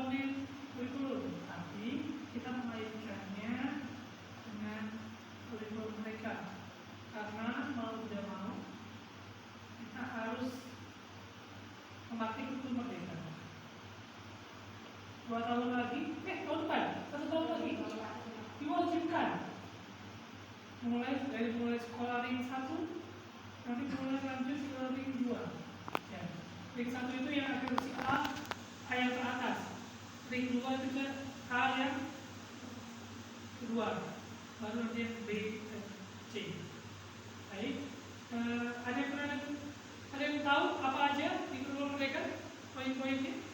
komponen kurikulum, tapi kita mengaitkannya dengan kurikulum mereka. Karena mau tidak mau kita harus memakai kurikulum mereka. 2 tahun lagi, tahun depan, 1 tahun lagi diwajibkan mulai sekolah ring 1 nanti mulai lanjut ke ring 2 ya. Ring 1 itu yang akan si A yang ke atas, ring 2 itu ke A yang kedua, baru nanti yang B dan C. Baik, ada yang tahu apa aja di kurikulum mereka, poin-poinnya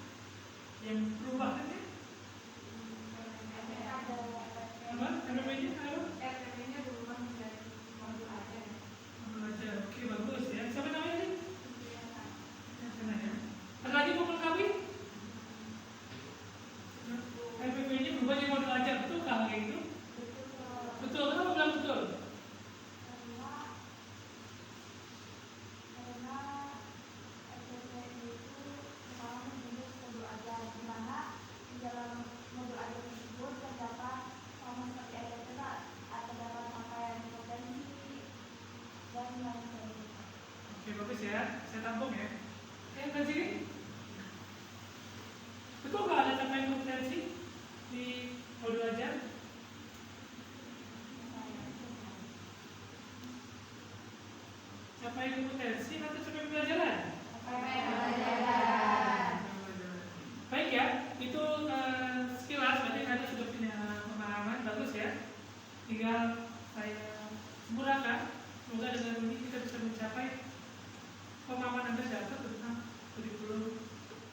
yang perubahannya? Apa? RPP-nya apa? RPP-nya berubah menjadi modul aja. Modul aja, oke bagus ya. Siapa namanya nih? Ya. Ada lagi mau melengkapi? RPP-nya berubah jadi modul aja, betul kah kayak gitu? Betul, kenapa bilang betul? Oke, bagus ya. Saya tampung ya. Yang ke sini. Betul nggak ada capaian kompetensi di modul ajar? Capaian kompetensi atau capaian pembelajaran? Capaian pembelajaran. Baik ya, itu sekilas berarti Anda sudah punya pemahaman, bagus ya. Tinggal saya sempurnakan. Semoga dengan ini kita bisa mencapai pemahaman Anda dapat tentang kurikulum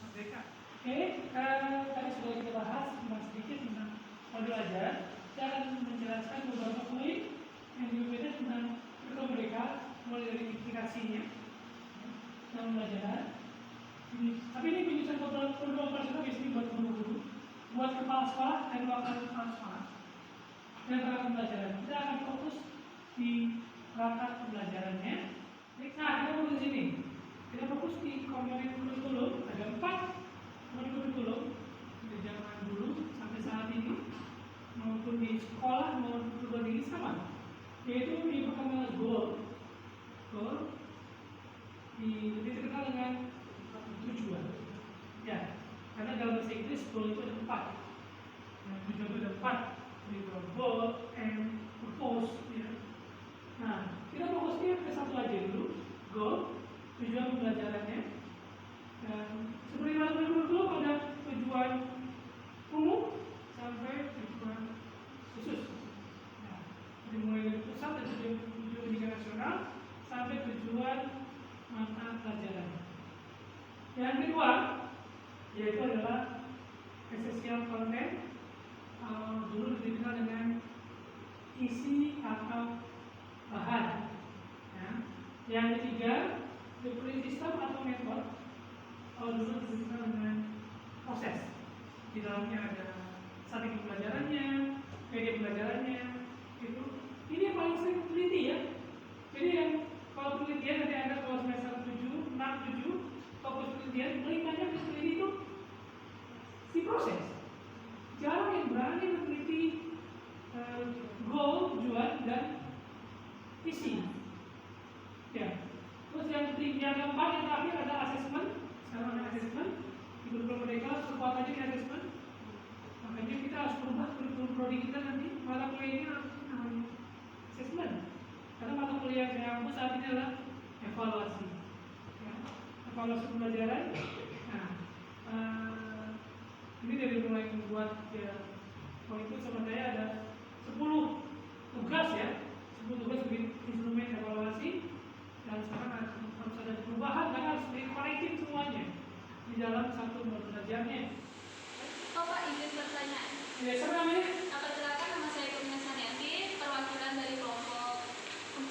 merdeka. Oke, tadi sudah kita bahas sedikit tentang modul ajar. Saya akan menjelaskan beberapa poin yang berbeda tentang kurikulum merdeka, mulai dari implikasinya dalam pembelajaran. Tapi ini penyusunan kurikulum operasional biasanya buat guru-guru, buat kepala sekolah dan wakil kepala sekolah dan perangkat pembelajaran. Kita akan fokus di perangkat pembelajarannya. Nah, kita fokus di sini. Kita fokus di komponen kurikulum. Ada 4 komponen kurikulum dari zaman dulu sampai saat ini, maupun di sekolah maupun perguruan tinggi sama. Yaitu di pertama goal, lebih terkenal dengan tujuan. Ya, karena dalam bahasa Inggris goal itu ada 4. Yang tujuan itu ada 4. Yaitu goal and purpose. Ya. Nah, kita fokusnya ke satu aja dulu, goal, tujuan pembelajarannya. Dan seperti mana kurikulum ada tujuan umum sampai tujuan khusus. Nah, dimulai dari pusat dan tujuan pendidikan nasional sampai tujuan mata pelajaran. Yang kedua, yaitu adalah essential content, dulu dikenal dengan isi atau bahan. Ya. Yang ketiga, delivery system atau metode, dulu dikenal dengan proses. Di dalamnya ada strategi pembelajarannya, media pembelajarannya, itu. Ini yang paling sering teliti ya. Jadi yang kalau penelitian nanti Anda kalau semester 7, 6, 7, fokus penelitian, melihatnya peneliti itu si proses. Jarang yang berani meneliti goal, tujuan, dan isi. Ya. Terus yang keempat, yang terakhir ada assessment. Sekarang ada assessment. Di kurikulum mereka kekuatannya di assessment. Makanya kita harus berubah kurikulum prodi kita nanti. Mata kuliah ini namanya assessment. Karena mata kuliah yang aku saat ini adalah evaluasi. Ya. Evaluasi pembelajaran. Nah, ini dari mulai membuat ya, kalau itu sama saya ada 10 tugas ya. 10 tugas instrumen evaluasi. Dan sekarang harus ada perubahan karena harus dikoreksi semuanya di dalam satu modul belajarnya. Oh Pak, izin bertanya. Ya, siapa namanya? Perkenalkan, nama saya Kurnia Saniati, perwakilan dari kelompok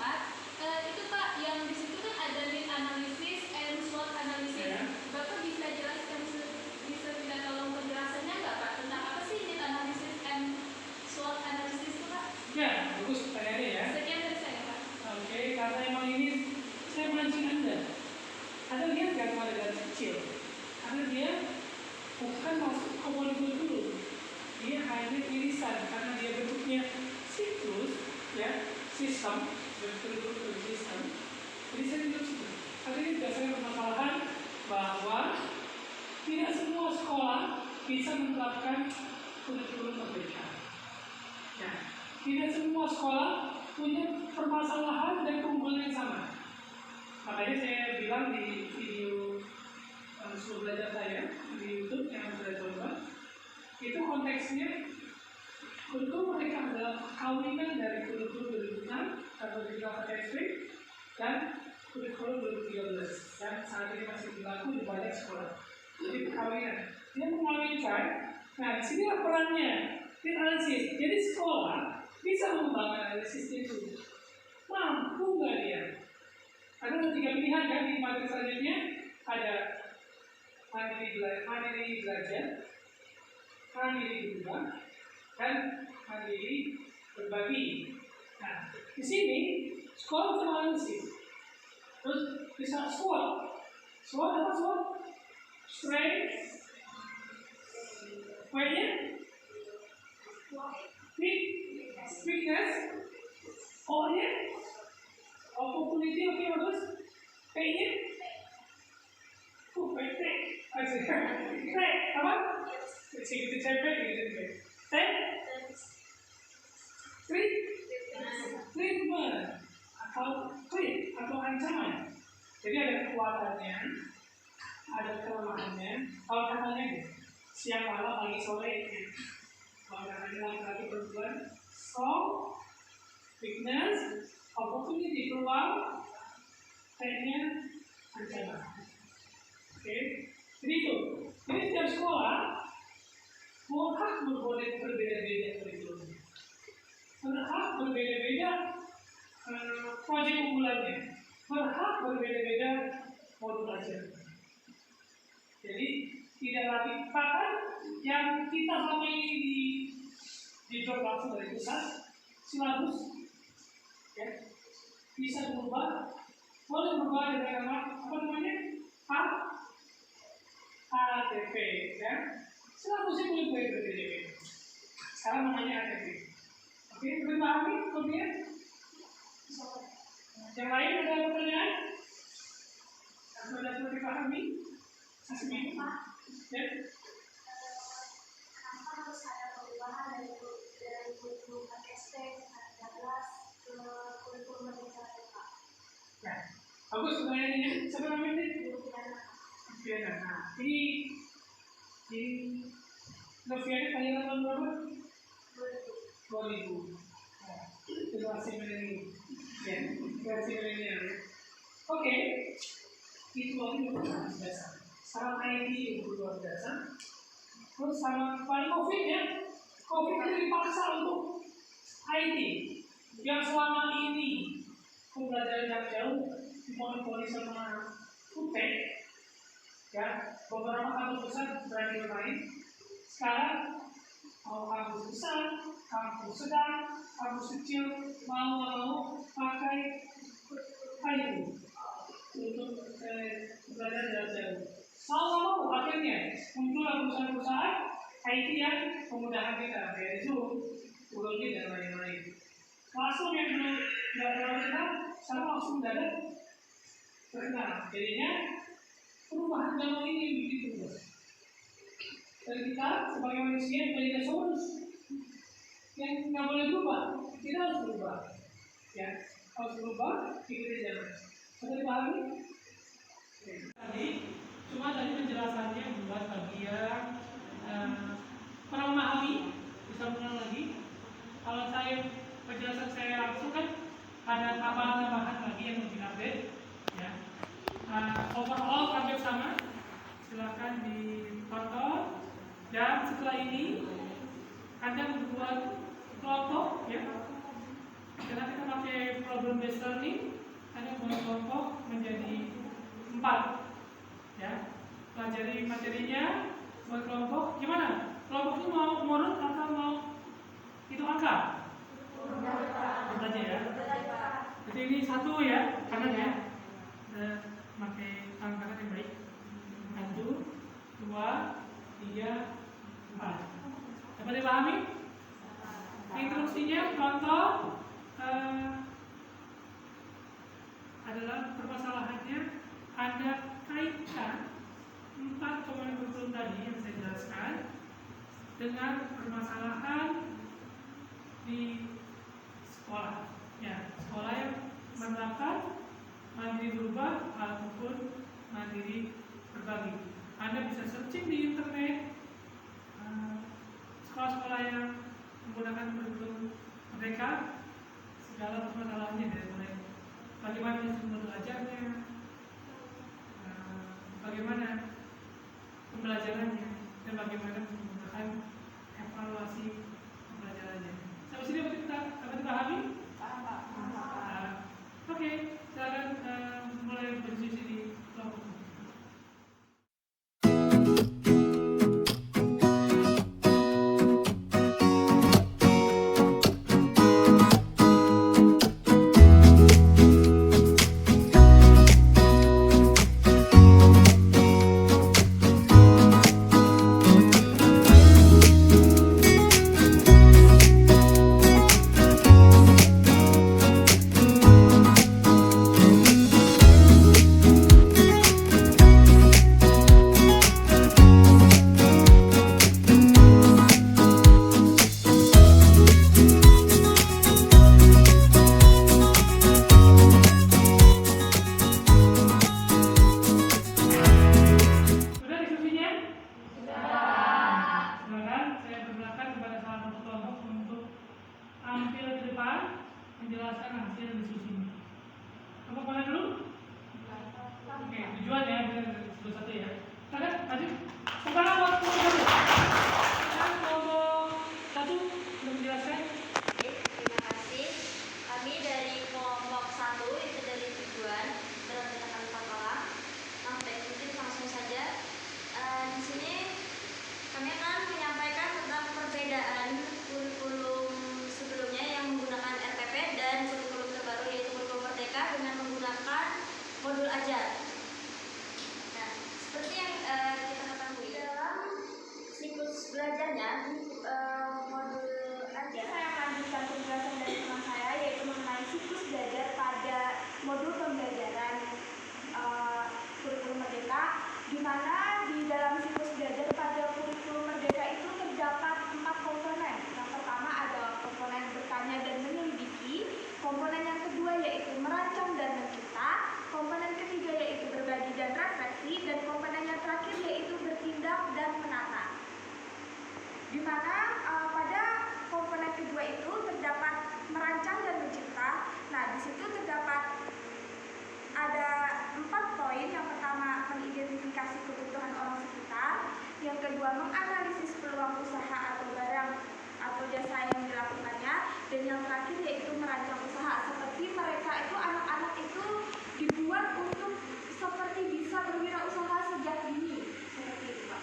4. Itu Pak, yang di situ kan ada need analysis and SWOT analysis. Ya. Bapak bisa jelaskan bisa tolong penjelasannya nggak Pak tentang apa sih need analysis and SWOT analysis itu Pak? Ya, bagus pertanyaannya ya. Sekian dari saya Pak. Oke, karena emang ini saya mancing Anda. Anda lihat gak kemarin dari kecil? Karena dia bukan masuk ke kurikulum bisa menerapkan kurikulum merdeka. Ya, tidak semua sekolah punya permasalahan dan keunggulan yang sama. Makanya saya bilang di video sebelum belajar saya di YouTube yang saya coba, itu konteksnya kurikulum merdeka adalah kawinan dari kurikulum 2006 atau digital KTSP dan kurikulum 2013 yang saat ini masih berlaku di banyak sekolah. Jadi perkawinan, dia mengawinkan. Nah, di sini perannya tim analisis. Jadi sekolah bisa mengembangkan analisis itu. Mampu nggak dia? Ada 3 pilihan kan di materi selanjutnya, ada mandiri belajar, mandiri berubah, dan mandiri berbagi. Nah, di sini sekolah bisa analisis. Terus bisa SWOT. SWOT apa SWOT? Strength, apa-nya? Weakness, O-nya? Opportunity, oke bagus. P-nya? T, apa? Segitu cepet, gitu. T? Treatment atau ancaman. Jadi ada kekuatannya, ada kelemahannya. Kalau katanya siang malam pagi sore, kalau katanya laki-laki perempuan, strong, weakness, opportunity peluang, T-nya ancaman. Oke, jadi itu. Jadi setiap sekolah berhak berbeda-beda kurikulumnya, berhak berbeda-beda proyek unggulannya, berhak berbeda-beda modul ajar. Jadi tidak lagi bahkan yang kita selama ini di drop langsung dari pusat silabus ya bisa berubah, boleh berubah dengan apa namanya ATP ya. Silabusnya boleh berbeda-beda. Sekarang namanya ATP. Oke, dipahami kemudian? Yang lain ada pertanyaan? Sudah dipahami? Asmi? Ya? Kenapa harus ada perubahan dari kurikulum KTSP 2013 ke kurikulum merdeka? Ya, bagus pertanyaannya. Siapa namanya ini? Noviana. Nah, ini Noviana kalian tahun berapa? 2000. Nah, generasi milenial. Ya, generasi milenial. Oke, itu luar biasa. Sekarang IT luar biasa. Terus sama paling COVID ya, COVID itu dipaksa untuk IT yang selama ini pembelajaran jarak jauh dimonopoli sama UTEK ya, beberapa kampus besar berani bermain. Sekarang mau kampus besar, kampus sedang, kampus kecil mau pakai IT untuk belajar jarak jauh. Mau akhirnya muncullah perusahaan-perusahaan IT yang memudahkan kita, kayak Zoom, Google Meet dan lain-lain. Langsung yang dulu nggak terlalu kenal, sekarang langsung mendadak terkenal. Jadinya perubahan zaman ini begitu bos. Dan kita sebagai manusia menjadi solusi yang nggak boleh berubah, kita harus berubah. Ya, harus berubah, ikuti jalan. Sudah dipahami? Tadi cuma tadi penjelasannya buat bagi yang kurang memahami, bisa mengulang lagi. Kalau penjelasan saya langsung kan ada tambahan-tambahan lagi yang lebih update. Ya. Overall hampir sama. Silakan ditonton. Dan setelah ini Anda membuat kelompok, ya. Karena kita pakai problem based learning, Anda membuat kelompok menjadi 4. Ya, pelajari materinya, buat kelompok. Gimana? Kelompoknya mau urut atau mau hitung angka? Urut aja ya. Jadi ini 1 ya, kanan ya. Pakai tangan kanan yang baik. 1, 2, 3, 4. Dapat dipahami? Instruksinya contoh adalah permasalahannya Anda kaitkan 4 komponen kurikulum tadi yang saya jelaskan dengan permasalahan di sekolah. Ya, sekolah yang menerapkan mandiri berubah ataupun mandiri berbagi. Anda bisa searching di internet sekolah-sekolah yang menggunakan kurikulum merdeka, segala permasalahannya dari mulai bagaimana sistem belajarnya, bagaimana pembelajarannya, dan bagaimana menggunakan evaluasi pembelajarannya. Sampai sini dapat dipahami? Oke, silakan mulai berdiskusi di kelompok. Menjelaskan hasil diskusi. Apa mana dulu? Oke, tujuan ya, satu ya. Silakan, lanjut. Sekarang waktu satu. Sekarang kelompok satu sudah menjelaskan. Oke, terima kasih. Kami dari kelompok 1 itu dari tujuan dalam tindakan papalah. Mungkin langsung saja. Di sini kami akan menyampaikan tentang perbedaan kurikulum sebelumnya yang menggunakan RPP dan kurikulum terbaru yaitu kurikulum merdeka dengan menggunakan modul ajar. Nah, seperti yang kita ketahui dalam siklus belajarnya modul ajar, saya akan lanjutkan penjelasan dari teman saya yaitu mengenai siklus belajar pada modul pembelajaran kurikulum merdeka, di mana di dalam siklus belajar pada kurikulum merdeka itu terdapat 4 komponen. Yang pertama ada komponen bertanya dan menyelidiki, komponen yang kedua yaitu merancang dan mencipta, komponen ketiga yaitu berbagi dan refleksi, dan komponen yang terakhir yaitu bertindak dan menata. Di mana pada komponen kedua itu terdapat merancang dan mencipta. Nah, di situ terdapat ada 4 poin. Yang pertama mengidentifikasi kebutuhan orang sekitar, yang kedua menganalisis peluang usaha atau barang atau jasa yang dilakukannya, dan yang terakhir yaitu merancang usaha. Seperti mereka itu anak-anak itu dibuat untuk seperti bisa berwirausaha sejak dini, seperti itu Pak.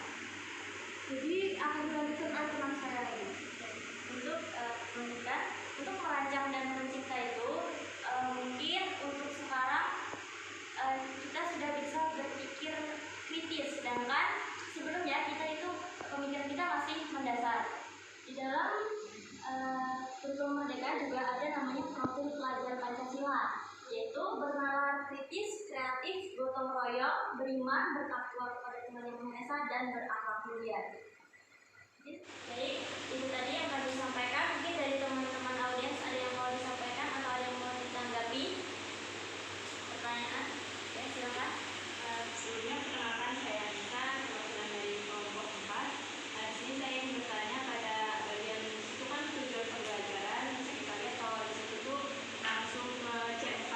Jadi akan dilanjutkan oleh teman saya lagi. Untuk menunjukkan untuk merancang dan mencipta itu mungkin untuk sekarang kita sudah bisa berpikir kritis, sedangkan sebelumnya kita itu pemikiran kita masih mendasar. Di dalam kurikulum merdeka juga ada namanya profil pelajar Pancasila, yaitu bernalar kritis, kreatif, gotong royong, beriman, bertakwa kepada Tuhan Yang Maha Esa, dan berakhlak mulia. Jadi itu tadi yang kami sampaikan. Mungkin dari teman-teman audiens ada yang mau disampaikan atau ada yang mau ditanggapi pertanyaan? Ya, silakan. Sebelumnya perkenalkan, saya Anissa, perwakilan dari kelompok 4. Di sini saya ingin bertanya pada bagian itu kan tujuan pembelajaran. Bisa kita lihat kalau di situ tuh langsung ke C4.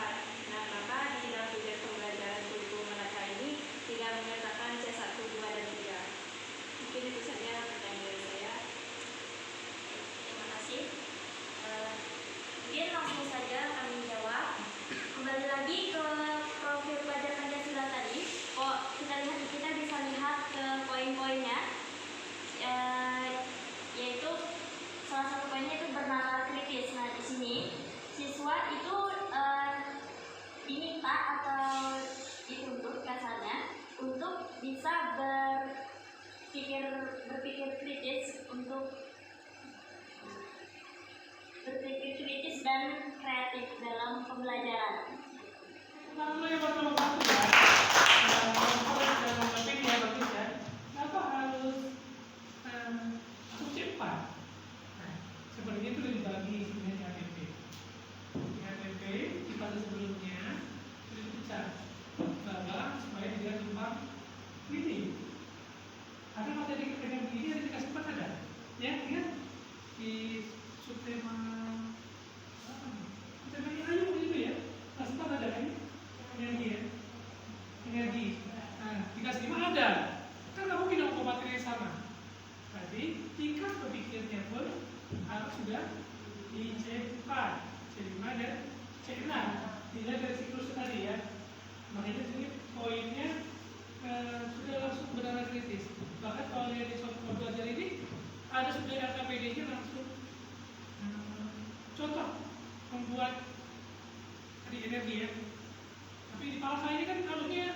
Nah, maka di dalam tujuan pembelajaran kurikulum merdeka ini tidak menyertakan C1, 2, dan 3. Mungkin itu saja pertanyaan dari saya. Terima kasih. Mungkin langsung saja kami jawab. Kembali lagi ke profil pelajar Pancasila tadi. Kita bisa lihat ke poin-poinnya, yaitu salah satu poinnya itu bernalar kritis. Nah, di sini siswa itu diminta atau dituntut kasarnya untuk bisa berpikir kritis, untuk berpikir kritis dan kreatif dalam pembelajaran. Lalu yang pertama ya, kalau sudah membaca ya bagus ya. Kenapa tentang ini. Ada materi energi ini ada di kelas 4 ada, ya ingat di subtema apa nih? Subtema ayo itu ya, kelas 4 ada kan? Energi ya, energi. Nah, di kelas 5 ada, kan kamu mungkin mau materi yang sama. Berarti tingkat berpikirnya pun harus sudah di C4, C5 dan C6. Dilihat dari siklus tadi ya. Makanya sini poinnya sudah langsung benar kritis. Bahkan kalau lihat di soal belajar ini ada sudah LKPD-nya langsung contoh membuat tadi energi ya. Tapi di Palka ini kan harusnya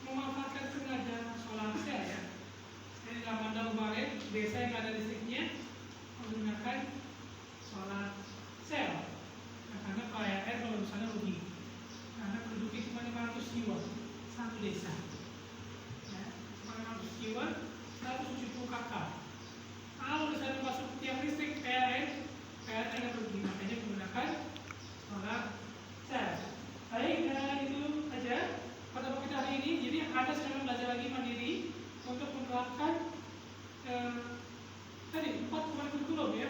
memanfaatkan tenaga solar cell ya. Jadi dalam Mandau kemarin desa yang ada listriknya menggunakan solar cell. Nah, karena PLN kalau misalnya rugi, karena penduduknya cuma 500 jiwa satu desa, ya, 500 jiwa 170 kakak. Kalau misalnya masuk tiang listrik PLN akan rugi, makanya menggunakan solar cell. Baik, itu aja pada waktu kita hari ini. Jadi ada sedang belajar lagi mandiri untuk menerapkan tadi 4 kurikulum ya.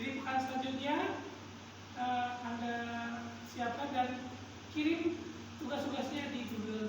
Jadi pekan selanjutnya Anda siapkan dan kirim tugas-tugasnya di Google